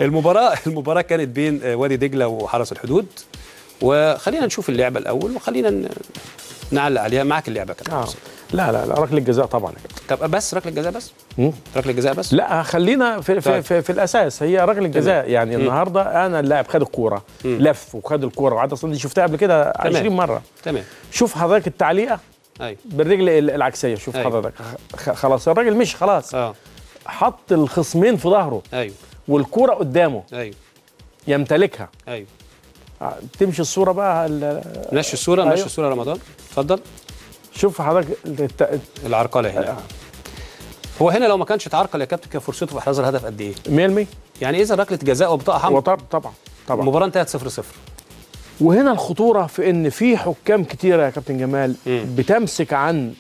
المباراه كانت بين وادي دجله وحرس الحدود، وخلينا نشوف اللعبه الاول وخلينا نعلق عليها. معاك اللعبه كده. لا ركله الجزاء طبعا. طب بس ركله الجزاء بس؟ ركله الجزاء بس؟ لا خلينا في الاساس هي ركله الجزاء. يعني النهارده انا اللاعب خد الكوره لف وخد الكوره وعدى صندي، شفتها قبل كده 20 مره. تمام. شوف حضرتك التعليقه بالرجل العكسيه. شوف حضرتك خلاص الراجل مش خلاص حط الخصمين في ظهره والكوره قدامه يمتلكها. تمشي الصوره بقى. نشي الصوره. نشي الصوره رمضان اتفضل. شوف حضرتك العرقله هنا. هو هنا لو ما كانش اتعرقل يا كابتن كان فرصته في احراز الهدف قد ايه؟ 100%. يعني اذا ركله جزاء وبطاقه حمراء طبعا المباراه انتهت 0-0. وهنا الخطوره في ان في حكام كتيره يا كابتن جمال بتمسك عن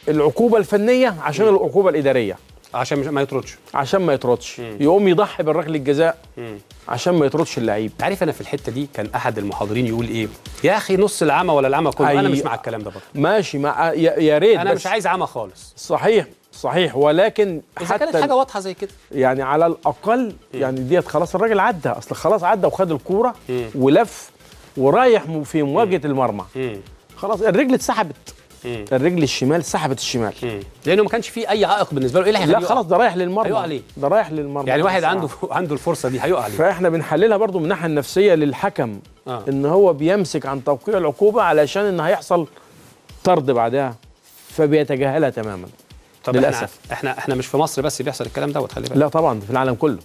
العقوبه الفنيه عشان العقوبه الاداريه، عشان ما يطردش. يقوم يضحي بالركله الجزاء عشان ما يطردش اللعيب. عارف انا في الحته دي كان احد المحاضرين يقول ايه؟ يا اخي نص العمى ولا العمى كله. انا مش مع الكلام ده برضه. ماشي يا ريت. انا مش عايز عمى خالص. صحيح ولكن إذا كانت حاجه واضحه زي كده يعني على الاقل يعني ديت خلاص الراجل عدى. اصل خلاص عدى وخد الكوره ولف ورايح في مواجهه المرمى. خلاص الرجل اتسحبت. الرجل الشمال سحبت الشمال لانه ما كانش فيه اي عائق بالنسبه له. ايه اللي هيخليه؟ لا خلاص ده رايح للمرمى. هيقع عليه. ده رايح للمرمى. يعني واحد عنده الفرصه دي هيقع عليه. فاحنا بنحللها برضو من الناحيه النفسيه للحكم. ان هو بيمسك عن توقيع العقوبه علشان ان هيحصل طرد بعدها فبيتجاهلها تماما. طب للاسف احنا مش في مصر بس بيحصل الكلام دوت. خلي بالك. لا طبعا في العالم كله.